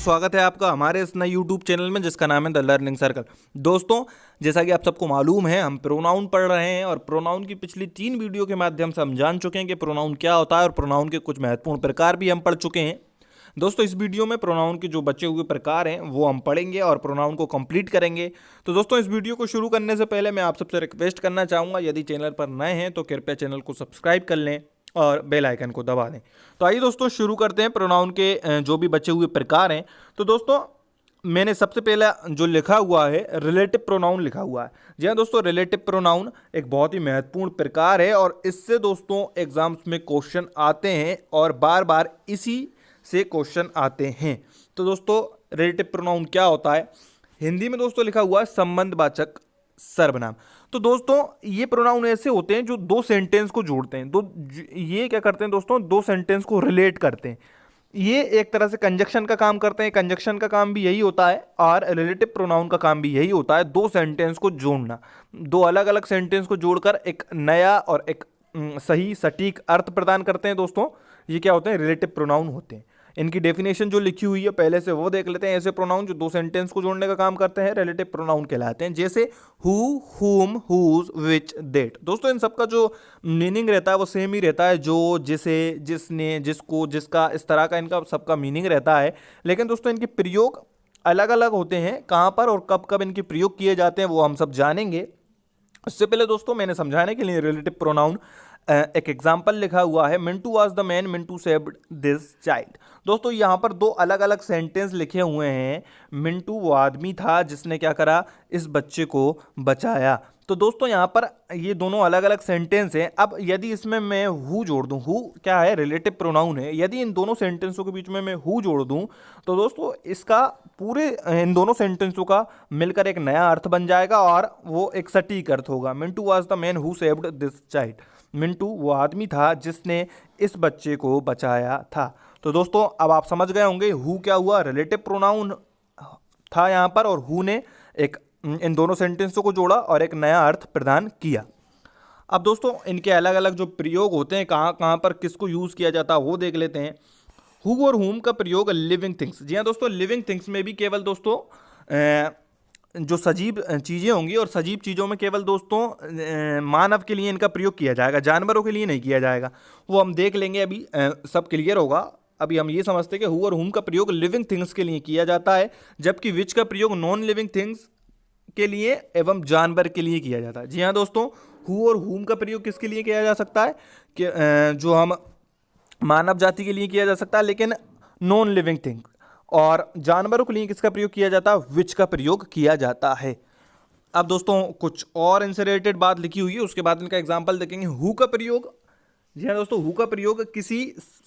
स्वागत है आपका हमारे इस नए यूट्यूब चैनल में जिसका नाम है द लर्निंग सर्कल। दोस्तों, जैसा कि आप सबको मालूम है, हम प्रोनाउन पढ़ रहे हैं और प्रोनाउन की पिछली 3 वीडियो के माध्यम से हम जान चुके हैं कि प्रोनाउन क्या होता है और प्रोनाउन के कुछ महत्वपूर्ण प्रकार भी हम पढ़ चुके हैं। दोस्तों, इस वीडियो में प्रोनाउन के जो बचे हुए प्रकार हैं वो हम पढ़ेंगे और प्रोनाउन को कंप्लीट करेंगे। तो दोस्तों, इस वीडियो को शुरू करने से पहले मैं आप सबसे रिक्वेस्ट करना चाहूँगा, यदि चैनल पर नए हैं तो कृपया चैनल को सब्सक्राइब कर लें और बेल आइकन को दबा दें। तो आइए दोस्तों शुरू करते हैं प्रोनाउन के जो भी बचे हुए प्रकार हैं। तो दोस्तों, मैंने सबसे पहला जो लिखा हुआ है रिलेटिव प्रोनाउन लिखा हुआ है। जी हाँ दोस्तों, रिलेटिव प्रोनाउन एक बहुत ही महत्वपूर्ण प्रकार है और इससे दोस्तों एग्जाम्स में क्वेश्चन आते हैं और बार बार इसी से क्वेश्चन आते हैं। तो दोस्तों, रिलेटिव प्रोनाउन क्या होता है? हिंदी में दोस्तों लिखा हुआ है संबंधवाचक सर्वनाम। तो दोस्तों, ये प्रोनाउन ऐसे होते हैं जो दो सेंटेंस को जोड़ते हैं। ये क्या करते हैं दोस्तों, दो सेंटेंस को रिलेट करते हैं। ये एक तरह से कंजक्शन का काम करते हैं। कंजक्शन का काम भी यही होता है और रिलेटिव प्रोनाउन का काम भी यही होता है, दो सेंटेंस को जोड़ना। दो अलग अलग सेंटेंस को जोड़कर एक नया और एक सही सटीक अर्थ प्रदान करते हैं। दोस्तों, ये क्या होते हैं? रिलेटिव प्रोनाउन होते हैं। इनकी डेफिनेशन जो लिखी हुई है पहले से वो देख लेते हैं। ऐसे प्रोनाउन जो दो सेंटेंस को जोड़ने का काम करते हैं रिलेटिव प्रोनाउन कहलाते हैं, जैसे हु, हुम, हुज, विच, दैट। दोस्तों, इन सबका जो मीनिंग रहता है वो सेम ही रहता है, जो, जिसे, जिसने, जिसको, जिसका, इस तरह का इनका सबका मीनिंग रहता है। लेकिन दोस्तों, इनके प्रयोग अलग अलग होते हैं। कहाँ पर और कब कब इनके प्रयोग किए जाते हैं वो हम सब जानेंगे। इससे पहले दोस्तों, मैंने समझाने के लिए रिलेटिव प्रोनाउन एक एग्जाम्पल लिखा हुआ है। Mintu was the man, Mintu saved this child. दोस्तों, यहाँ पर दो अलग अलग सेंटेंस लिखे हुए हैं। मिंटू वो आदमी था जिसने क्या करा, इस बच्चे को बचाया। तो दोस्तों, यहाँ पर ये दोनों अलग अलग सेंटेंस हैं। अब यदि इसमें मैं हु जोड़ दूँ, हु क्या है? रिलेटिव प्रोनाउन है। यदि इन दोनों सेंटेंसों के बीच में मैं हु जोड़ दूँ तो दोस्तों इसका पूरे इन दोनों सेंटेंसों का मिलकर एक नया अर्थ बन जाएगा और वो एक सटीक अर्थ होगा। Mintu was the man who saved this child. Mintu वो आदमी था जिसने इस बच्चे को बचाया था। तो दोस्तों, अब आप समझ गए होंगे हु क्या हुआ, रिलेटिव प्रोनाउन था यहाँ पर, और हु ने एक इन दोनों सेंटेंसों को जोड़ा और एक नया अर्थ प्रदान किया। अब दोस्तों, इनके अलग अलग जो प्रयोग होते हैं, कहाँ कहाँ पर किसको यूज़ किया जाता है वो देख लेते हैं। हु और हुम का प्रयोग लिविंग थिंग्स। जी हाँ दोस्तों, लिविंग थिंग्स में भी केवल दोस्तों जो सजीव चीज़ें होंगी और सजीव चीज़ों में केवल दोस्तों मानव के लिए इनका प्रयोग किया जाएगा, जानवरों के लिए नहीं किया जाएगा। वो हम देख लेंगे, अभी सब क्लियर होगा। अभी हम ये समझते हैं कि हु और हुम का प्रयोग लिविंग थिंग्स के लिए किया जाता है, जबकि विच का प्रयोग नॉन लिविंग थिंग्स के लिए एवं जानवर के लिए किया जाता है। जी हाँ दोस्तों, हु और हुम का प्रयोग किसके लिए किया जा सकता है कि जो हम मानव जाति के लिए किया जा सकता है, लेकिन नॉन लिविंग थिंग। और जानवरों के लिए किसका प्रयोग किया जाता है? विच का प्रयोग किया जाता है। अब दोस्तों, कुछ और इनसे रिलेटेड बात लिखी हुई है, उसके बाद इनका एग्जांपल देखेंगे। हु का प्रयोग, जी हाँ दोस्तों, हु का प्रयोग किसी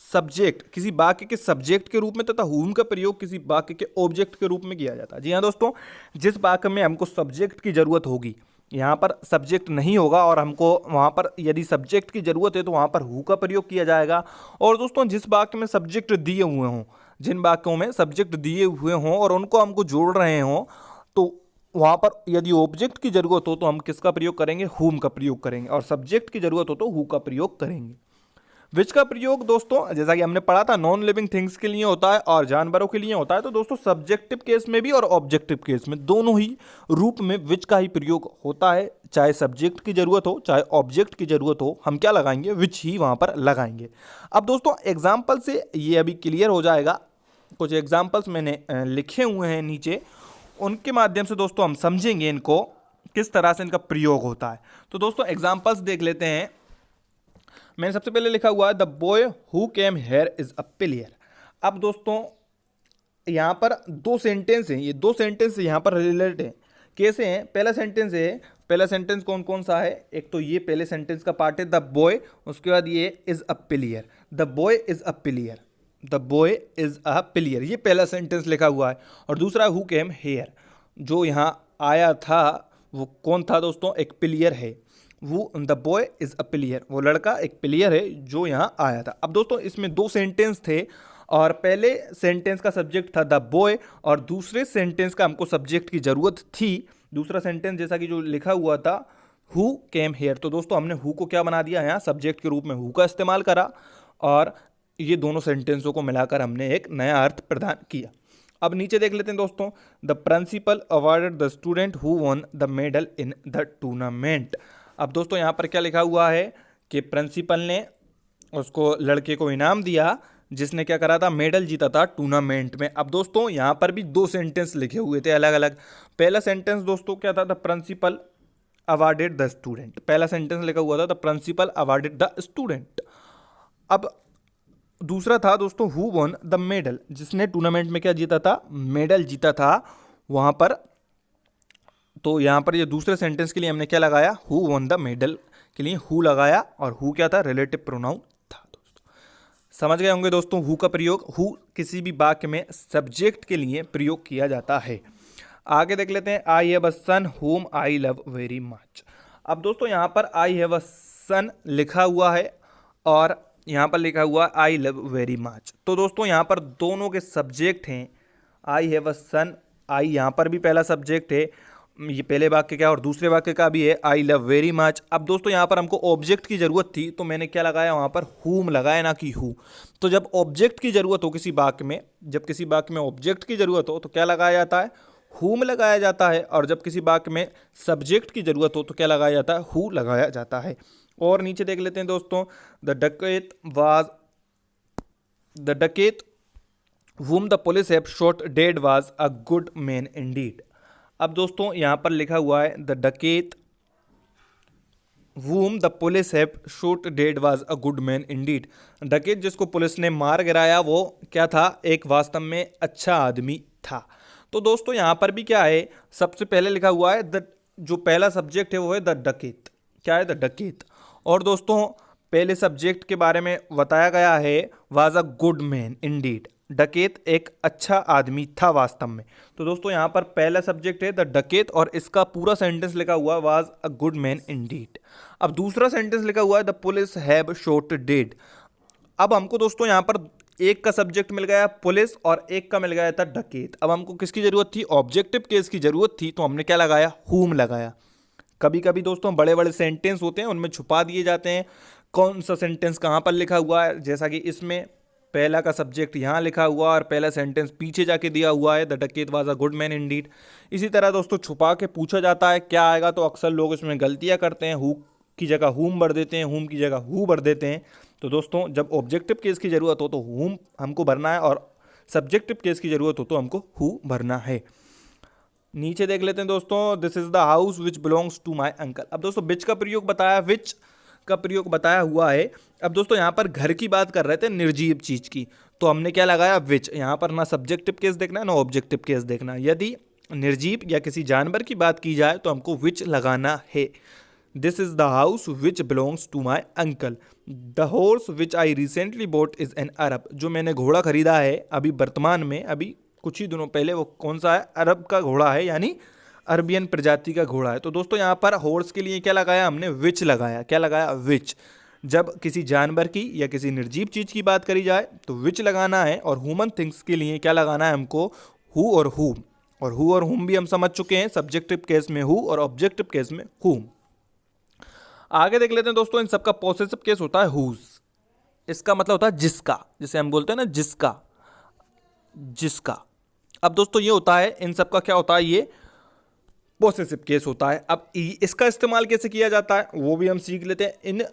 सब्जेक्ट, किसी वाक्य के सब्जेक्ट के रूप में तथा हुम का प्रयोग किसी वाक्य के ऑब्जेक्ट के रूप में किया जाता है। जी हाँ दोस्तों, जिस वाक्य में हमको सब्जेक्ट की जरूरत होगी, यहाँ पर सब्जेक्ट नहीं होगा और हमको वहाँ पर यदि सब्जेक्ट की जरूरत है तो वहाँ पर हु का प्रयोग किया जाएगा। और दोस्तों, जिस वाक्य में सब्जेक्ट दिए हुए हों, जिन वाक्यों में सब्जेक्ट दिए हुए हों और उनको हमको जोड़ रहे हों, तो वहाँ पर यदि ऑब्जेक्ट की जरूरत हो तो हम किसका प्रयोग करेंगे? हुम का प्रयोग करेंगे। और सब्जेक्ट की जरूरत हो तो हु का प्रयोग करेंगे। विच का प्रयोग दोस्तों, जैसा कि हमने पढ़ा था, नॉन लिविंग थिंग्स के लिए होता है और जानवरों के लिए होता है। तो दोस्तों, सब्जेक्टिव केस में भी और ऑब्जेक्टिव केस में, दोनों ही रूप में विच का ही प्रयोग होता है। चाहे सब्जेक्ट की जरूरत हो चाहे ऑब्जेक्ट की जरूरत हो, हम क्या लगाएंगे? विच ही वहाँ पर लगाएंगे। अब दोस्तों, एग्जाम्पल से ये अभी क्लियर हो जाएगा। कुछ एग्जाम्पल्स मैंने लिखे हुए हैं नीचे, उनके माध्यम से दोस्तों हम समझेंगे इनको किस तरह से इनका प्रयोग होता है। तो दोस्तों, एग्जाम्पल्स देख लेते हैं। मैंने सबसे पहले लिखा हुआ है the boy who came here is a pillar. अब दोस्तों, यहाँ पर दो सेंटेंस हैं, ये दो सेंटेंस यहाँ पर रिलेटेड हैं। कैसे हैं? पहला सेंटेंस है, पहला सेंटेंस कौन कौन सा है? एक तो ये पहले सेंटेंस का पार्ट है द बॉय, उसके बाद ये is a pillar. The boy is a pillar, the boy is a pillar, ये पहला सेंटेंस लिखा हुआ है। और दूसरा हु केम हेयर, जो यहाँ आया था वो कौन था दोस्तों? एक पिलियर है। वो the boy is a pillar, वो लड़का एक पिलियर है जो यहाँ आया था। अब दोस्तों, इसमें दो सेंटेंस थे और पहले सेंटेंस का सब्जेक्ट था द बॉय और दूसरे सेंटेंस का हमको सब्जेक्ट की जरूरत थी। दूसरा सेंटेंस जैसा कि जो लिखा हुआ था हु केम हेयर, तो दोस्तों हमने हु को क्या बना दिया? यहाँ सब्जेक्ट के रूप में हु का इस्तेमाल करा और ये दोनों सेंटेंसों को मिलाकर हमने एक नया अर्थ प्रदान किया। अब नीचे देख लेते हैं दोस्तों, the principal awarded the student who won the medal in the tournament. अब दोस्तों यहाँ पर क्या लिखा हुआ है कि प्रिंसिपल ने उसको लड़के को इनाम दिया जिसने क्या करा था, मेडल जीता था टूर्नामेंट में। अब दोस्तों यहाँ पर भी दो सेंटेंस लिखे हुए थे अलग अलग। पहला सेंटेंस दोस्तों क्या था, the principal awarded the student, पहला सेंटेंस लिखा हुआ था the principal awarded the student. अब दूसरा था दोस्तों हु वॉन द मेडल, जिसने टूर्नामेंट में क्या जीता था, मेडल जीता था वहाँ पर। तो यहाँ पर ये दूसरे सेंटेंस के लिए हमने क्या लगाया, हु वॉन द मेडल के लिए हु लगाया, और हु क्या था, रिलेटिव प्रोनाउन था। दोस्तों समझ गए होंगे दोस्तों, हु का प्रयोग, हु किसी भी वाक्य में सब्जेक्ट के लिए प्रयोग किया जाता है। आगे देख लेते हैं, I have a son whom I love very much. अब दोस्तों यहाँ पर आई हैव अ सन लिखा हुआ है और यहाँ पर लिखा हुआ आई लव वेरी मच। तो दोस्तों यहाँ पर दोनों के सब्जेक्ट हैं, आई हैव अ सन, आई यहाँ पर भी पहला सब्जेक्ट है, ये पहले वाक्य का और दूसरे वाक्य का भी है आई लव वेरी मच। अब दोस्तों यहाँ पर हमको ऑब्जेक्ट की ज़रूरत थी तो मैंने क्या लगाया वहाँ पर, हुम लगाया, ना कि हु। तो जब ऑब्जेक्ट की ज़रूरत हो किसी वाक्य में, जब किसी वाक्य में ऑब्जेक्ट की ज़रूरत हो तो क्या लगाया जाता है, हुम लगाया जाता है, और जब किसी वाक्य में सब्जेक्ट की ज़रूरत हो तो क्या लगाया जाता है, हु लगाया जाता है। और नीचे देख लेते हैं दोस्तों, द डकैत whom the police have shot dead was a good man indeed। अब दोस्तों यहाँ पर लिखा हुआ है द डकैत whom the police have shot dead was a good man indeed। डकैत जिसको पुलिस ने मार गिराया वो क्या था, एक वास्तव में अच्छा आदमी था। तो दोस्तों यहाँ पर भी क्या है, सबसे पहले लिखा हुआ है द, जो पहला सब्जेक्ट है वो है द डकैत, क्या है, द डकैत। और दोस्तों पहले सब्जेक्ट के बारे में बताया गया है was a good man Indeed, डकैत एक अच्छा आदमी था वास्तव में। तो दोस्तों यहाँ पर पहला सब्जेक्ट है द डकैत और इसका पूरा सेंटेंस लिखा हुआ है was a good man Indeed. अब दूसरा सेंटेंस लिखा हुआ है the police have shot dead. अब हमको दोस्तों यहाँ पर एक का सब्जेक्ट मिल गया पुलिस और एक का मिल गया था डकैत। अब हमको किसकी जरूरत थी, ऑब्जेक्टिव केस की जरूरत थी, तो हमने क्या लगाया, हुम लगाया। कभी कभी दोस्तों बड़े बड़े सेंटेंस होते हैं उनमें छुपा दिए जाते हैं कौन सा सेंटेंस कहाँ पर लिखा हुआ है, जैसा कि इसमें पहला का सब्जेक्ट यहाँ लिखा हुआ और पहला सेंटेंस पीछे जाके दिया हुआ है द डकैत was a good man Indeed. इसी तरह दोस्तों छुपा के पूछा जाता है क्या आएगा, तो अक्सर लोग इसमें गलतियाँ करते हैं, हु की जगह हुम भर देते हैं, हुम की जगह हु भर देते हैं। तो दोस्तों जब ऑब्जेक्टिव केस की ज़रूरत हो तो हुम हमको भरना है और सब्जेक्टिव केस की ज़रूरत हो तो हमको हु भरना है। नीचे देख लेते हैं दोस्तों, this is the house which belongs to my uncle. अब दोस्तों विच का प्रयोग बताया, विच का प्रयोग बताया हुआ है। अब दोस्तों यहाँ पर घर की बात कर रहे थे, निर्जीव चीज़ की, तो हमने क्या लगाया, विच। यहाँ पर ना सब्जेक्टिव केस देखना है ना ऑब्जेक्टिव केस देखना। यदि निर्जीव या किसी जानवर की बात की जाए तो हमको विच लगाना है। This is the house which belongs to my uncle. The horse which I recently bought is an Arab. जो मैंने घोड़ा खरीदा है अभी वर्तमान में, अभी कुछ ही दिनों पहले, वो कौन सा है, अरब का घोड़ा है, यानी अरबियन प्रजाति का घोड़ा है। तो दोस्तों यहाँ पर हॉर्स के लिए क्या लगाया हमने, विच लगाया। क्या लगाया, विच। जब किसी जानवर की या किसी निर्जीव चीज़ की बात करी जाए तो विच लगाना है, और ह्यूमन थिंग्स के लिए क्या लगाना है हमको, हु और हुम। और हु और हुम भी हम समझ चुके हैं, सब्जेक्टिव केस में हु और ऑब्जेक्टिव केस में हुम। आगे देख लेते हैं दोस्तों, इन सबका पॉसेसिव केस होता है हुज। इसका मतलब होता है जिसका, जिसे हम बोलते हैं ना जिसका, जिसका। अब दोस्तों ये होता है, इन सबका क्या होता है, ये पॉसेसिव केस होता है। अब इसका इस्तेमाल कैसे किया जाता है वो भी हम सीख लेते हैं।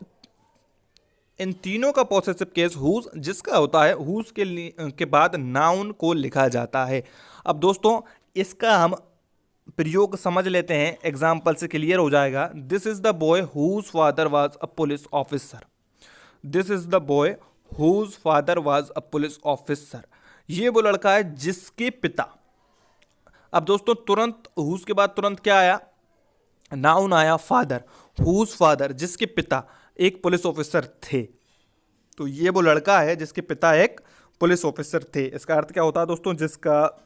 इन तीनों का पॉसेसिव केस हुज, जिसका होता है, हुज के बाद नाउन को लिखा जाता है। अब दोस्तों इसका हम प्रयोग समझ लेते हैं, एग्जाम्पल से क्लियर हो जाएगा। This is the boy whose father was a police officer. This is the boy whose father was a police officer. ये वो लड़का है जिसके पिता। अब दोस्तों तुरंत हुज के बाद तुरंत क्या आया, नाउन आया फादर। हुज फादर, जिसके पिता एक पुलिस ऑफिसर थे। तो ये वो लड़का है जिसके पिता एक पुलिस ऑफिसर थे। इसका अर्थ क्या होता है दोस्तों, जिसका,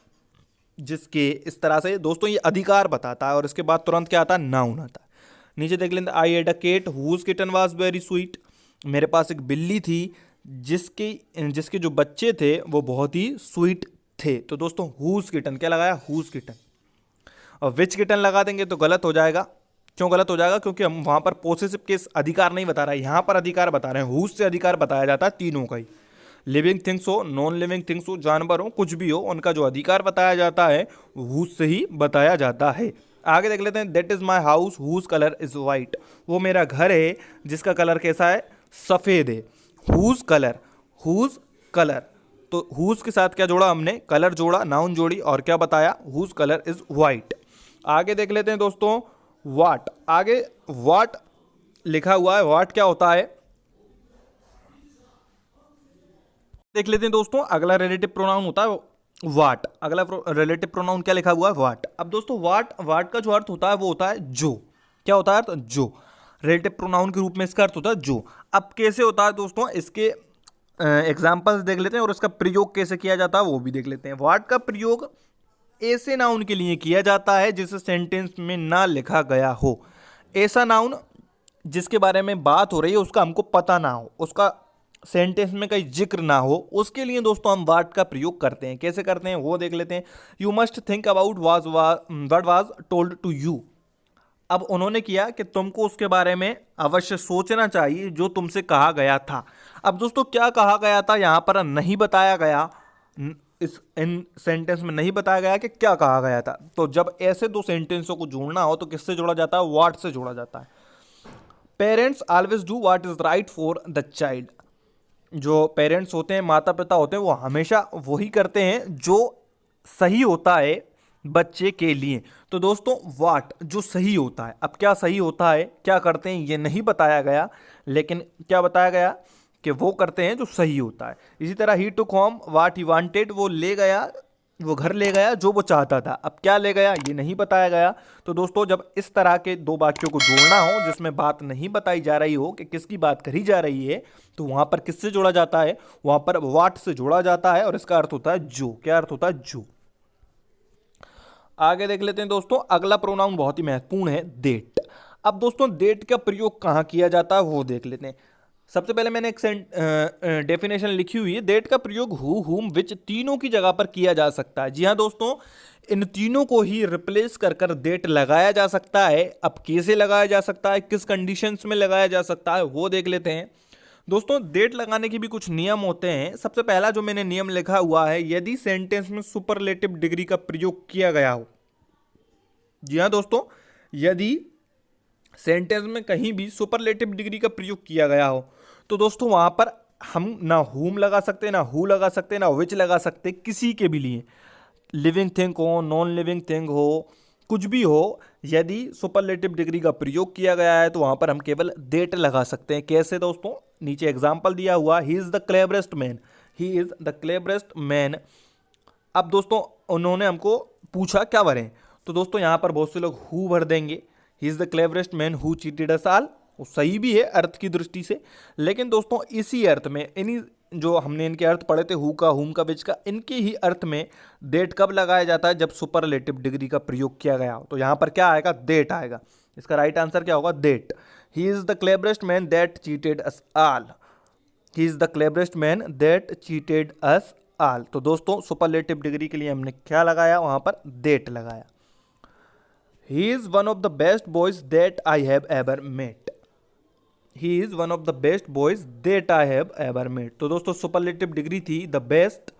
जिसके, इस तरह से दोस्तों ये अधिकार बताता है। और इसके बाद तुरंत क्या आता है, नाउन आता है। नीचे देख लेते, I had a cat whose kitten was very sweet. मेरे पास एक बिल्ली थी जिसके जो बच्चे थे वो बहुत ही स्वीट थे। तो दोस्तों हुज किटन, क्या लगाया, हुज किटन। और विच किटन लगा देंगे तो गलत हो जाएगा। क्यों गलत हो जाएगा, क्योंकि हम वहाँ पर पॉसेसिव केस अधिकार नहीं बता रहा है, यहाँ पर अधिकार बता रहे हैं। हुज से अधिकार बताया जाता है तीनों का ही। लिविंग थिंग्स हो, नॉन लिविंग थिंग्स हो, जानवर हो, कुछ भी हो, उनका जो अधिकार बताया जाता है हुज से ही बताया जाता है। आगे देख लेते हैं, that is my house whose colour is white. वो मेरा घर है जिसका कलर कैसा है, सफेद है। हुज कलर, हुज कलर, तो हुज के साथ क्या जोड़ा हमने, कलर जोड़ा, नाउन जोड़ी, और क्या बताया, हुज कलर इज वाइट। आगे देख लेते हैं दोस्तों, वाट। आगे वाट लिखा हुआ है, वाट क्या होता है देख लेते हैं दोस्तों। अगला रिलेटिव प्रोनाउन होता है वाट। अगला रिलेटिव प्रोनाउन क्या लिखा हुआ है, वाट। अब दोस्तों वाट, वाट का जो अर्थ होता है वो होता है जो। क्या होता है अर्थ, जो। रिलेटिव प्रोनाउन के रूप में इसका अर्थ होता है जो। अब कैसे होता है दोस्तों, इसके एग्जाम्पल्स देख लेते हैं और इसका प्रयोग कैसे किया जाता है वो भी देख लेते हैं। वाट का प्रयोग ऐसे नाउन के लिए किया जाता है जिसे सेंटेंस में ना लिखा गया हो। ऐसा नाउन जिसके बारे में बात हो रही है उसका हमको पता ना हो, उसका सेंटेंस में कहीं जिक्र ना हो, उसके लिए दोस्तों हम वाट का प्रयोग करते हैं। कैसे करते हैं वो देख लेते हैं। You must think about what was told to you. अब उन्होंने किया कि तुमको उसके बारे में अवश्य सोचना चाहिए जो तुमसे कहा गया था। अब दोस्तों क्या कहा गया था यहाँ पर नहीं बताया गया, इस इन सेंटेंस में नहीं बताया गया कि क्या कहा गया था। तो जब ऐसे दो सेंटेंसों को जोड़ना हो तो किससे जोड़ा जाता है, व्हाट से जोड़ा जाता है। Parents always do what is right for the child. जो पेरेंट्स होते हैं, माता पिता होते हैं, वो हमेशा वही करते हैं जो सही होता है बच्चे के लिए। तो दोस्तों वाट जो सही होता है, अब क्या सही होता है, क्या करते हैं ये नहीं बताया गया, लेकिन क्या बताया गया कि वो करते हैं जो सही होता है। इसी तरह ही टुक होम व्हाट ही वांटेड, वो ले गया, वो घर ले गया जो वो चाहता था। अब क्या ले गया ये नहीं बताया गया। तो दोस्तों जब इस तरह के दो वाक्यों को जोड़ना हो जिसमें बात नहीं बताई जा रही हो कि किसकी बात करी जा रही है, तो वहां पर किससे जोड़ा जाता है, वहां पर व्हाट से जोड़ा जाता है और इसका अर्थ होता है जो। क्या अर्थ होता है, जो। आगे देख लेते हैं दोस्तों, अगला प्रोनाउन बहुत ही महत्वपूर्ण है, देट। अब दोस्तों देट का प्रयोग कहाँ किया जाता है वो देख लेते हैं। सबसे पहले मैंने एक डेफिनेशन लिखी हुई है, देट का प्रयोग हु, हुम, विच तीनों की जगह पर किया जा सकता है। जी हाँ दोस्तों, इन तीनों को ही रिप्लेस कर कर देट लगाया जा सकता है। अब कैसे लगाया जा सकता है, किस कंडीशंस में लगाया जा सकता है वो देख लेते हैं। दोस्तों डेट लगाने के भी कुछ नियम होते हैं। सबसे पहला जो मैंने नियम लिखा हुआ है, यदि सेंटेंस में सुपरलेटिव डिग्री का प्रयोग किया गया हो। जी हाँ दोस्तों, यदि सेंटेंस में कहीं भी सुपरलेटिव डिग्री का प्रयोग किया गया हो तो दोस्तों वहां पर हम ना हुम लगा सकते, ना हु लगा सकते, ना विच लगा सकते, किसी के भी लिए, लिविंग थिंग हो, नॉन लिविंग थिंग हो, कुछ भी हो। यदि सुपरलेटिव डिग्री का प्रयोग किया गया है तो वहां पर हम केवल देट लगा सकते हैं। कैसे दोस्तों, नीचे एग्जाम्पल दिया हुआ, ही is the cleverest man, he is the cleverest man. अब दोस्तों उन्होंने हमको पूछा क्या भरें, तो दोस्तों यहाँ पर बहुत से लोग हु भर देंगे। ही is the cleverest man who cheated us all, वो सही भी है अर्थ की दृष्टि से, लेकिन दोस्तों इसी अर्थ में, इन्हीं जो हमने इनके अर्थ पढ़े थे, हु का, हुम का, विच का, इनके ही अर्थ में देट कब लगाया जाता है, जब सुपरलेटिव डिग्री का प्रयोग किया गया हो। तो यहाँ पर क्या आएगा, देट आएगा। इसका राइट आंसर क्या होगा, that. He is the cleverest man that cheated us all, he is the cleverest man that cheated us all. तो दोस्तों सुपरलेटिव डिग्री के लिए हमने क्या लगाया, वहां पर देट लगाया। He is one of the best boys that I have ever met, he is one of the best boys that I have ever met. तो दोस्तों सुपरलेटिव डिग्री थी द बेस्ट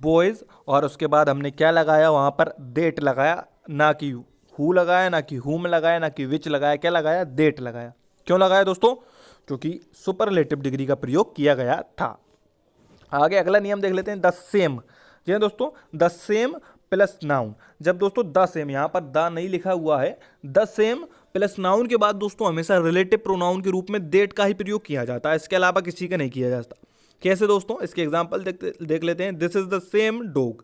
बॉयज, और उसके बाद हमने क्या लगाया, वहां पर देट लगाया, ना कि हु लगाया, ना कि हुम लगाया, ना कि विच लगाया, क्या लगाया, देट लगाया। क्यों लगाया दोस्तों, क्योंकि सुपरलेटिव डिग्री का प्रयोग किया गया था। आगे अगला नियम देख लेते हैं, द सेम। जी हाँ दोस्तों, द सेम प्लस नाउन। जब दोस्तों द सेम, यहाँ पर द नहीं लिखा हुआ है, द सेम प्लस नाउन के बाद दोस्तों हमेशा रिलेटिव प्रोनाउन के रूप में देट का ही प्रयोग किया जाता है, इसके अलावा किसी का नहीं किया जाता। कैसे दोस्तों, इसके एग्जाम्पल देख लेते हैं। This is the same dog,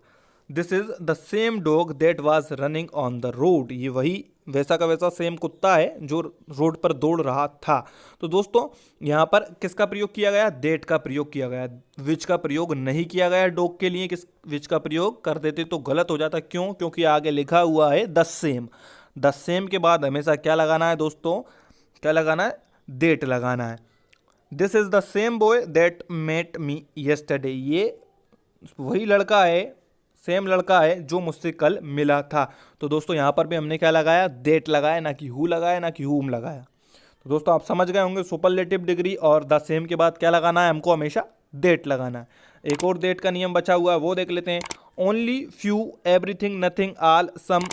this is the same dog that was running on the road. ये वही वैसा का वैसा सेम कुत्ता है जो रोड पर दौड़ रहा था। तो दोस्तों यहाँ पर किसका प्रयोग किया गया, देट का प्रयोग किया गया, विच का प्रयोग नहीं किया गया डॉग के लिए। किस विच का प्रयोग कर देते तो गलत हो जाता, क्यों, क्योंकि आगे लिखा हुआ है द सेम। द सेम के बाद हमेशा क्या लगाना है दोस्तों, क्या लगाना है, देट लगाना है। This is the same boy that met me yesterday, ये वही लड़का है, सेम लड़का है जो मुझसे कल मिला था। तो दोस्तों यहाँ पर भी हमने क्या लगाया, देट लगाया, ना कि हु लगाया, ना कि हुम लगाया। तो दोस्तों आप समझ गए होंगे सुपरलेटिव डिग्री और द सेम के बाद क्या लगाना है हमको, हमेशा डेट लगाना है। एक और डेट का नियम बचा हुआ है, वो देख लेते हैं। Only, few, everything, nothing, all, some,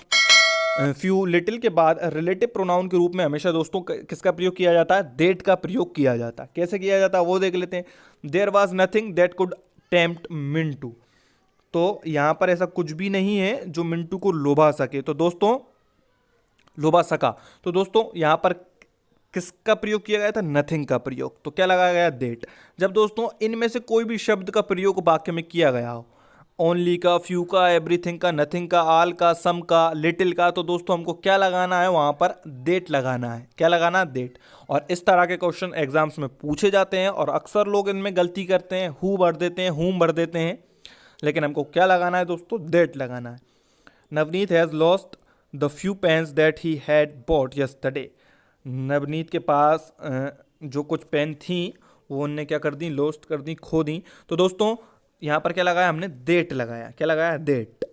few, little के बाद रिलेटिव प्रोनाउन के रूप में हमेशा दोस्तों किसका प्रयोग किया जाता है? डेट का प्रयोग किया जाता है। कैसे किया जाता है वो देख लेते हैं। There was nothing that could tempt Mintu. तो यहाँ पर ऐसा कुछ भी नहीं है जो मिंटू को लोभा सके, तो दोस्तों लोभा सका। तो दोस्तों यहाँ पर किसका प्रयोग किया गया था? नथिंग का प्रयोग। तो क्या लगाया गया? डेट। जब दोस्तों इनमें से कोई भी शब्द का प्रयोग वाक्य में किया गया हो, ओनली का, फ्यू का, एवरीथिंग का, नथिंग का, ऑल का, सम का, लिटिल का, तो दोस्तों हमको क्या लगाना है? वहां पर डेट लगाना है। क्या लगाना है? डेट। और इस तरह के क्वेश्चन एग्जाम्स में पूछे जाते हैं और अक्सर लोग इनमें गलती करते हैं, हु भर देते हैं, हुम भर देते हैं, लेकिन हमको क्या लगाना है दोस्तों? डेट लगाना है। Navneet has lost the few pens that he had bought yesterday. Navneet के पास जो कुछ पेन थी वो उनने क्या कर दी? लॉस्ट कर दी, खो दी। तो दोस्तों यहां पर क्या लगाया हमने? डेट लगाया। क्या लगाया? डेट।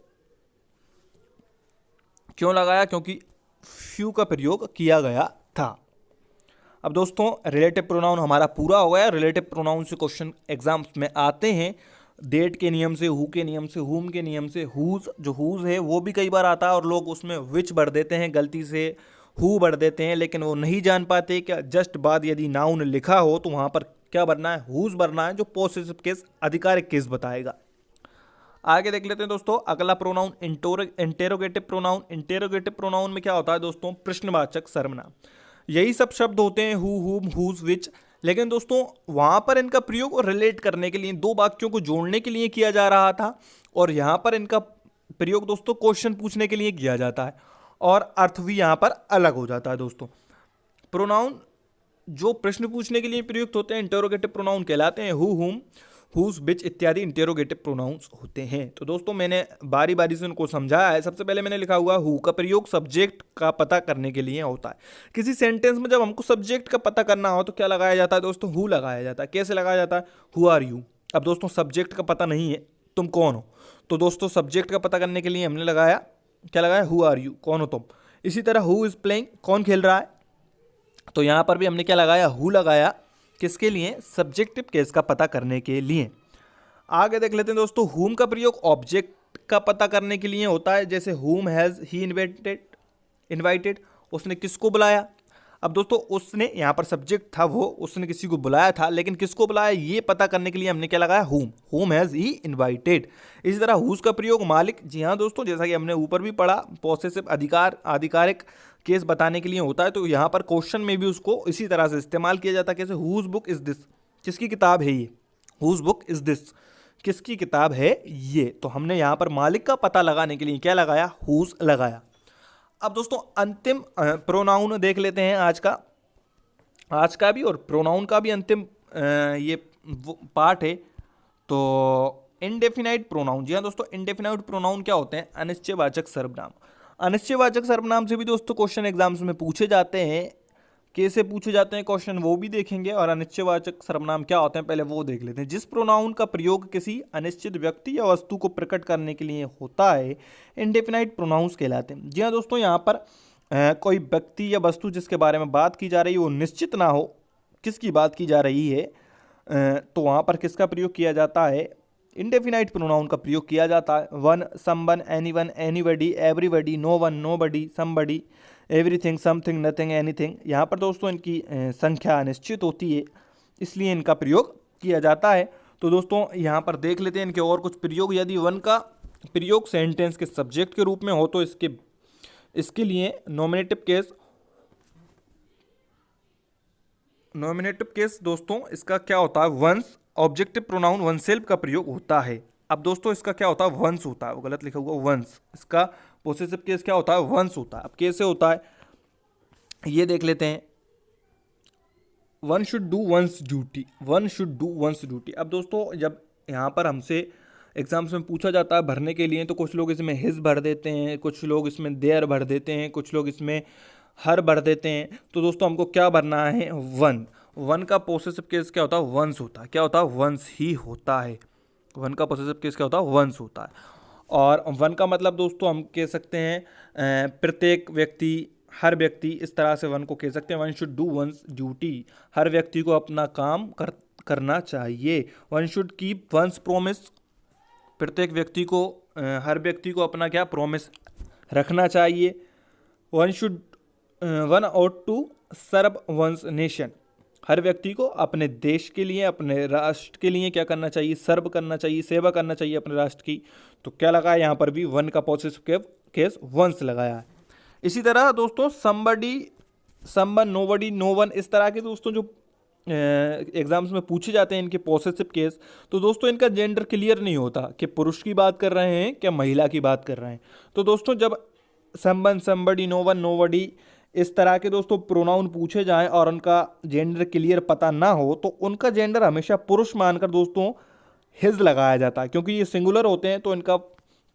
क्यों लगाया? क्योंकि फ्यू का प्रयोग किया गया था। अब दोस्तों रिलेटिव प्रोनाउन हमारा पूरा हो गया। रिलेटिव प्रोनाउन से क्वेश्चन एग्जाम्स में आते हैं, डेट के नियम से, हु के नियम से, हुम के नियम से। हुज, जो हुज है वो भी कई बार आता है और लोग उसमें विच भर देते हैं, गलती से हु भर देते हैं, लेकिन वो नहीं जान पाते कि जस्ट बाद यदि नाउन लिखा हो तो वहां पर क्या भरना है? हुज भरना है, जो पॉसेसिव केस, आधिकारिक केस बताएगा। आगे देख लेते हैं दोस्तों अगला pronoun, interrogative pronoun. Interrogative pronoun में क्या होता है दोस्तों? प्रश्नवाचक सर्वनाम। यही सब शब्द होते हैं, हु, हुम, हुज, विच, लेकिन दोस्तों वहां पर इनका प्रयोग रिलेट करने के लिए, दो वाक्यों को जोड़ने के लिए किया जा रहा था, और यहां पर इनका प्रयोग दोस्तों क्वेश्चन पूछने के लिए किया जाता है, और अर्थ भी यहां पर अलग हो जाता है दोस्तों। प्रोनाउन जो प्रश्न पूछने के लिए प्रयुक्त होते हैं इंटेरोगेटिव प्रोनाउन कहलाते हैं। हु, हुम, हुज, विच इत्यादि इंटेरोगेटिव प्रोनाउंस होते हैं। तो दोस्तों मैंने बारी बारी से उनको समझाया है। सबसे पहले मैंने लिखा हुआ हु का प्रयोग सब्जेक्ट का पता करने के लिए होता है। किसी सेंटेंस में जब हमको सब्जेक्ट का पता करना हो तो क्या लगाया जाता है दोस्तों? हु लगाया जाता है। कैसे लगाया जाता है? Who are you. अब दोस्तों सब्जेक्ट का पता नहीं है, तुम कौन हो, तो दोस्तों सब्जेक्ट का पता करने के लिए हमने लगाया, क्या लगाया? हु आर यू, कौन हो तुम। इसी तरह हु इज प्लेइंग, कौन खेल रहा है, तो यहां पर भी हमने क्या लगाया? हु लगाया। किसके लिए? सब्जेक्टिव केस का पता करने के लिए। आगे देख लेते हैं दोस्तों, हुम का प्रयोग ऑब्जेक्ट का पता करने के लिए होता है। जैसे हुम हैज ही इन्वाइटेड, उसने किसको बुलाया। अब दोस्तों उसने, यहाँ पर सब्जेक्ट था वो, उसने किसी को बुलाया था, लेकिन किसको बुलाया ये पता करने के लिए हमने क्या लगाया? हुम। हुम हैज ही इन्वाइटेड। इसी तरह हुज का प्रयोग मालिक, जी हाँ दोस्तों, जैसा कि हमने ऊपर भी पढ़ा, पॉसेसिव, अधिकार, आधिकारिक केस बताने के लिए होता है। तो यहाँ पर क्वेश्चन में भी उसको इसी तरह से इस्तेमाल किया जाता है। कैसे? हुज बुक इज दिस, किसकी किताब है ये। हुज बुक इज दिस, किसकी किताब है ये। तो हमने यहाँ पर मालिक का पता लगाने के लिए क्या लगाया? हुज लगाया। अब दोस्तों अंतिम प्रोनाउन देख लेते हैं आज का भी और प्रोनाउन का भी अंतिम ये पार्ट है। तो इंडेफिनाइट प्रोनाउन, जी हाँ दोस्तों, इंडेफिनाइट प्रोनाउन क्या होते हैं? अनिश्चयवाचक सर्वनाम। अनिश्चयवाचक सर्वनाम से भी दोस्तों क्वेश्चन एग्जाम्स में पूछे जाते हैं। कैसे पूछे जाते हैं क्वेश्चन वो भी देखेंगे, और अनिश्चयवाचक सर्वनाम क्या होते हैं पहले वो देख लेते हैं। जिस प्रोनाउन का प्रयोग किसी अनिश्चित व्यक्ति या वस्तु को प्रकट करने के लिए होता है इंडेफिनाइट प्रोनाउंस कहलाते हैं। जी हाँ दोस्तों, यहाँ पर कोई व्यक्ति या वस्तु जिसके बारे में बात की जा रही है वो निश्चित ना हो, किसकी बात की जा रही है, तो वहाँ पर किसका प्रयोग किया जाता है? इंडेफिनाइट प्रोनाउन का प्रयोग किया जाता है। One, someone, anyone, anybody, everybody, no one, nobody, somebody, everything, something, nothing, anything. यहाँ पर दोस्तों इनकी संख्या अनिश्चित होती है, इसलिए इनका प्रयोग किया जाता है। तो दोस्तों यहाँ पर देख लेते हैं इनके और कुछ प्रयोग। यदि वन का प्रयोग सेंटेंस के सब्जेक्ट के रूप में हो तो इसके लिए नॉमिनेटिव केस दोस्तों इसका क्या होता है? Once. Objective pronoun oneself का प्रयोग होता है। अब दोस्तों इसका क्या होता है? वंस होता है, वो गलत लिखा हुआ वंस। इसका पोसेसिव केस क्या होता है? वंस होता है। अब कैसे होता है ये देख लेते हैं। One should do one's duty, one should do one's duty. अब दोस्तों जब यहाँ पर हमसे एग्जाम्स में पूछा जाता है भरने के लिए, तो कुछ लोग इसमें हिज भर देते हैं, कुछ लोग इसमें देयर भर देते हैं, कुछ लोग इसमें हर भर देते हैं। तो दोस्तों हमको क्या भरना है? वन। वन का पोसेसिव केस क्या होता है? वंस होता है। क्या होता है? वंस ही होता है। वन का पोसेसिव केस क्या होता है? वंस होता है। और वन का मतलब दोस्तों हम कह सकते हैं प्रत्येक व्यक्ति, हर व्यक्ति, इस तरह से वन को कह सकते हैं। One should do one's duty, हर व्यक्ति को अपना काम करना चाहिए। One should keep one's promise, प्रत्येक व्यक्ति को हर व्यक्ति को अपना क्या प्रॉमिस रखना चाहिए। One ought to serve one's nation, हर व्यक्ति को अपने देश के लिए, अपने राष्ट्र के लिए क्या करना चाहिए, सर्व करना चाहिए, सेवा करना चाहिए अपने राष्ट्र की। तो क्या लगा है यहाँ पर भी वन का पॉसेसिव केस वंस लगाया है। इसी तरह दोस्तों somebody, someone, nobody, no one, इस तरह के दोस्तों जो एग्जाम्स में पूछे जाते हैं इनके पॉसेसिव केस, तो दोस्तों इनका जेंडर क्लियर नहीं होता कि पुरुष की बात कर रहे हैं क्या महिला की बात कर रहे हैं। तो दोस्तों जब someone, somebody, no one, nobody इस तरह के दोस्तों प्रोनाउन पूछे जाएं और उनका जेंडर क्लियर पता ना हो, तो उनका जेंडर हमेशा पुरुष मानकर दोस्तों हिज लगाया जाता है, क्योंकि ये सिंगुलर होते हैं तो इनका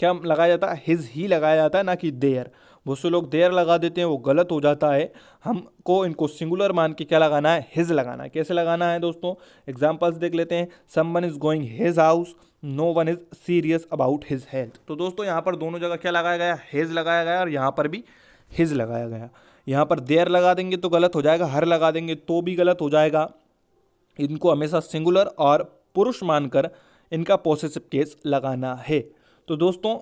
क्या लगाया जाता है, हिज ही लगाया जाता है, ना कि देयर। बहुत से लोग देयर लगा देते हैं, वो गलत हो जाता है। हमको इनको सिंगुलर मान के क्या लगाना है, हिज लगाना है। कैसे लगाना है दोस्तों, एग्जाम्पल्स देख लेते हैं। Someone is going his house, no one is serious about his health. तो दोस्तों यहाँ पर दोनों जगह क्या लगाया गया, हिज लगाया गया, और यहाँ पर भी हिज लगाया गया। यहाँ पर देयर लगा देंगे तो गलत हो जाएगा, हर लगा देंगे तो भी गलत हो जाएगा। इनको हमेशा सिंगुलर और पुरुष मानकर इनका पॉसेसिव केस लगाना है। तो दोस्तों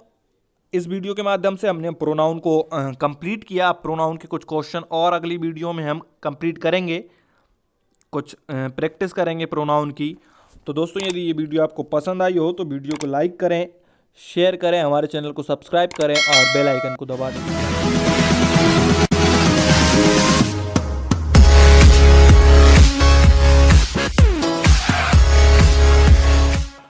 इस वीडियो के माध्यम से हमने प्रोनाउन को कंप्लीट किया। प्रोनाउन के कुछ क्वेश्चन और अगली वीडियो में हम कंप्लीट करेंगे, कुछ प्रैक्टिस करेंगे प्रोनाउन की। तो दोस्तों यदि ये वीडियो आपको पसंद आई हो तो वीडियो को लाइक करें, शेयर करें, हमारे चैनल को सब्सक्राइब करें और बेल आइकन को दबा दें।